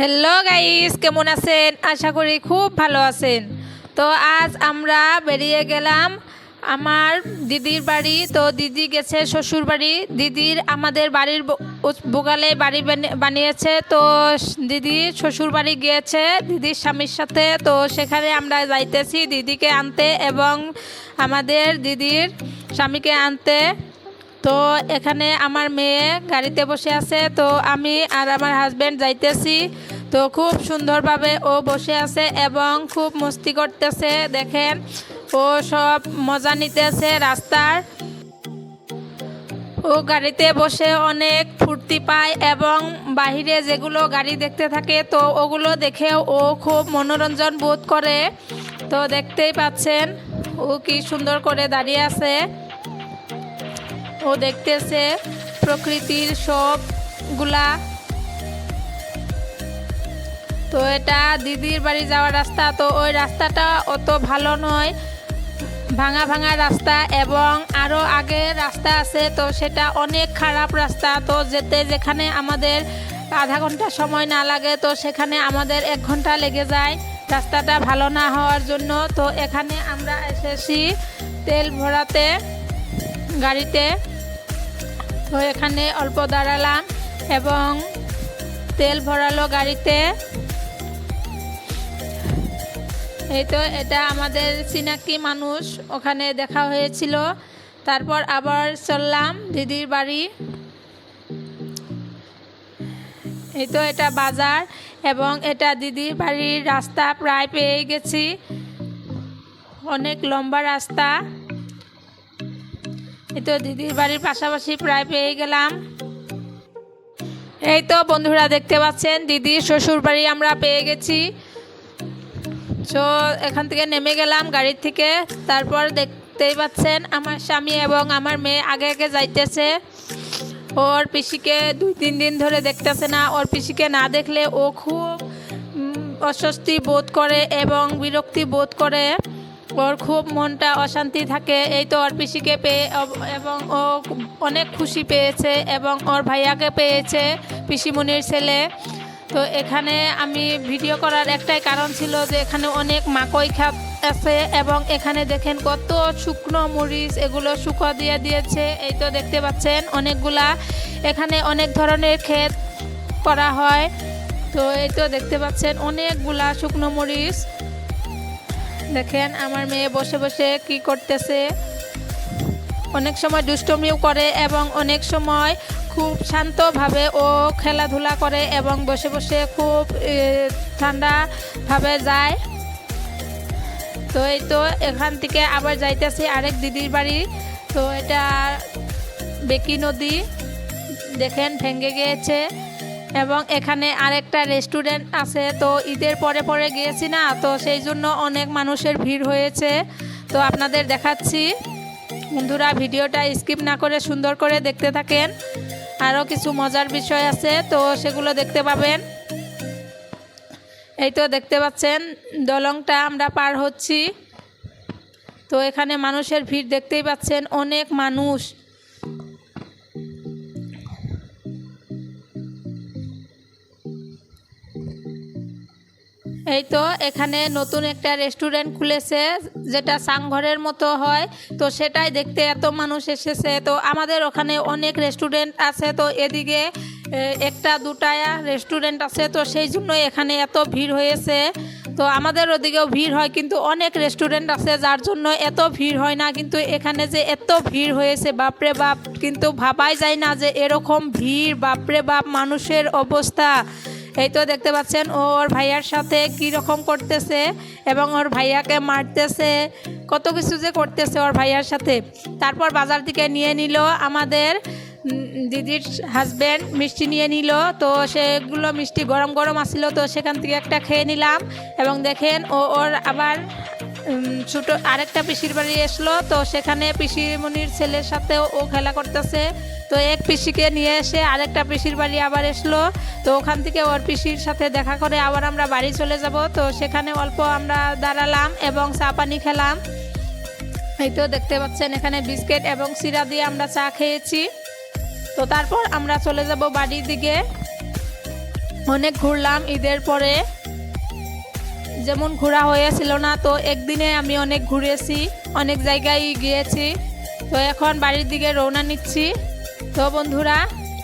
Hello guys, কেমন আছেন? আশা করি খুব ভালো আছেন। তো আজ আমরা বেরিয়ে গেলাম আমার দিদির বাড়ি। তো দিদি গেছে শ্বশুর বাড়ি। দিদির আমাদের বাড়ির বোগালে বাড়ি বানিয়েছে। তো দিদি শ্বশুর বাড়ি গিয়েছে দিদির স্বামীর সাথে। তো সেখানে আমরা যাইতেছি দিদিকে আনতে এবং আমাদের দিদির স্বামীকে আনতে। তো এখানে আমার মেয়ে গাড়িতে বসে আছে, তো আমি আর আমার হাজব্যান্ড যাইতেছি। তো খুব সুন্দরভাবে ও বসে আছে এবং খুব মস্তি করতেছে। দেখেন, ও সব মজা নিতেছে রাস্তার। ও গাড়িতে বসে অনেক ফুর্তি পায় এবং বাহিরে যেগুলো গাড়ি দেখতে থাকে তো ওগুলো দেখেও ও খুব মনোরঞ্জন বোধ করে। তো দেখতেই পাচ্ছেন ও কি সুন্দর করে দাঁড়িয়ে আছে। ও দেখতেছে প্রকৃতির সবগুলা। তো এটা দিদির বাড়ি যাওয়ার রাস্তা। তো ওই রাস্তাটা অত ভালো নয়, ভাঙা ভাঙা রাস্তা এবং আরও আগে রাস্তা আছে। তো সেটা অনেক খারাপ রাস্তা। তো যেখানে আমাদের আধা ঘন্টা সময় না লাগে তো সেখানে আমাদের 1 ঘন্টা লেগে যায় রাস্তাটা ভালো না হওয়ার জন্য। তো এখানে আমরা এসেছি তেল ভরাতে গাড়িতে। তো এখানে অল্প দাঁড়ালাম এবং তেল ভরালো গাড়িতে। এই তো এটা আমাদের চিনাকি মানুষ, ওখানে দেখা হয়েছিল। তারপর আবার চললাম দিদির বাড়ি। এই তো এটা বাজার এবং এটা দিদির বাড়ির রাস্তা প্রায় পেয়ে গেছি। অনেক লম্বা রাস্তা। এই তো দিদির বাড়ির পাশাপাশি প্রায় পেয়ে গেলাম। এই তো বন্ধুরা দেখতে পাচ্ছেন দিদির শ্বশুর বাড়ি আমরা পেয়ে গেছি। তো এখান থেকে নেমে গেলাম গাড়ির থেকে। তারপর দেখতেই পাচ্ছেন আমার স্বামী এবং আমার মেয়ে আগে আগে যাইতেছে। ওর পিসিকে 2-3 দিন ধরে দেখতেছে না। ওর পিসিকে না দেখলে ও খুব অস্বস্তি বোধ করে এবং বিরক্তি বোধ করে। ওর খুব মনটা অশান্তি থাকে। এই তো ওর পিসিকে পেয়ে এবং ও অনেক খুশি পেয়েছে এবং ওর ভাইয়াকে পেয়েছে, পিসিমণির ছেলে। তো এখানে আমি ভিডিও করার একটাই কারণ ছিল যে এখানে অনেক মাকই ক্ষেত আছে এবং এখানে দেখেন কত শুকনো মরিচ, এগুলো শুকো দিয়ে দিয়েছে। এই তো দেখতে পাচ্ছেন অনেকগুলা। এখানে অনেক ধরনের ক্ষেত করা হয়। তো এই তো দেখতে পাচ্ছেন অনেকগুলা শুকনো মরিচ। দেখেন আমার মেয়ে বসে বসে কি করতেছে। অনেক সময় দুষ্টমিও করে এবং অনেক সময় খুব শান্তভাবে ও খেলাধুলা করে এবং বসে বসে খুব ঠান্ডাভাবে যায়। তো এই তো এখান থেকে আবার যাইতেছি আরেক দিদির বাড়ি। তো এটা বেকি নদী, দেখেন ভেঙে গিয়েছে এবং এখানে আরেকটা রেস্টুরেন্ট আছে। তো ঈদের পরে পরে গিয়েছি না, তো সেই জন্য অনেক মানুষের ভিড় হয়েছে। তো আপনাদের দেখাচ্ছি, বন্ধুরা ভিডিওটা স্কিপ না করে সুন্দর করে দেখতে থাকেন। আরও কিছু মজার বিষয় আছে, তো সেগুলো দেখতে পাবেন। এই তো দেখতে পাচ্ছেন দলংটা আমরা পার হচ্ছি। তো এখানে মানুষের ভিড় দেখতেই পাচ্ছেন, অনেক মানুষ। এই তো এখানে নতুন একটা রেস্টুরেন্ট খুলেছে যেটা সাংঘরের মতো হয়। তো সেটাই দেখতে এত মানুষ এসেছে। তো আমাদের ওখানে অনেক রেস্টুরেন্ট আছে। তো এদিকে 1-2টা রেস্টুরেন্ট আছে। তো সেই জন্য এখানে এত ভিড় হয়েছে। তো আমাদের ওদিকেও ভিড় হয় কিন্তু অনেক রেস্টুরেন্ট আছে যার জন্য এত ভিড় হয় না। কিন্তু এখানে যে এত ভিড় হয়েছে বাপরে বাপ, কিন্তু ভাবাই যায় না যে এরকম ভিড়। বাপরে বাপ, মানুষের অবস্থা। এই তো দেখতে পাচ্ছেন ওর ভাইয়ার সাথে কি রকম করতেছে এবং ওর ভাইয়াকে মারতেছে, কত কিছু যে করতেছে ওর ভাইয়ার সাথে। তারপর বাজার থেকে নিয়ে নিল আমাদের দিদির হাজব্যান্ড, মিষ্টি নিয়ে নিল। তো সেগুলো মিষ্টি গরম গরম আসছিল, তো সেখান থেকে একটা খেয়ে নিলাম। এবং দেখেন ওর আবার ছোটো আরেকটা পিসির বাড়ি আসলো। তো সেখানে পিসিমণির ছেলের সাথে ও খেলা করতেছে। তো এক পিসিকে নিয়ে এসে আরেকটা পিসির বাড়ি আবার আসলো। তো ওখান থেকে ওর পিসির সাথে দেখা করে আবার আমরা বাড়ি চলে যাব। তো সেখানে অল্প আমরা দাঁড়ালাম এবং চা পানি খেলাম। এই তো দেখতে পাচ্ছেন এখানে বিস্কিট এবং সিরা দিয়ে আমরা চা খেয়েছি। তো তারপর আমরা চলে যাব বাড়ির দিকে। অনেক ঘুরলাম ঈদের পরে, যেমন ঘোরা হয়েছিল না, তো একদিনে আমি অনেক ঘুরেছি, অনেক জায়গায় গিয়েছি। তো এখন বাড়ির দিকে রওনা নিচ্ছি। তো বন্ধুরা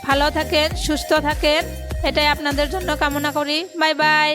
ভালো থাকেন, সুস্থ থাকেন, এটাই আপনাদের জন্য কামনা করি। Bye bye.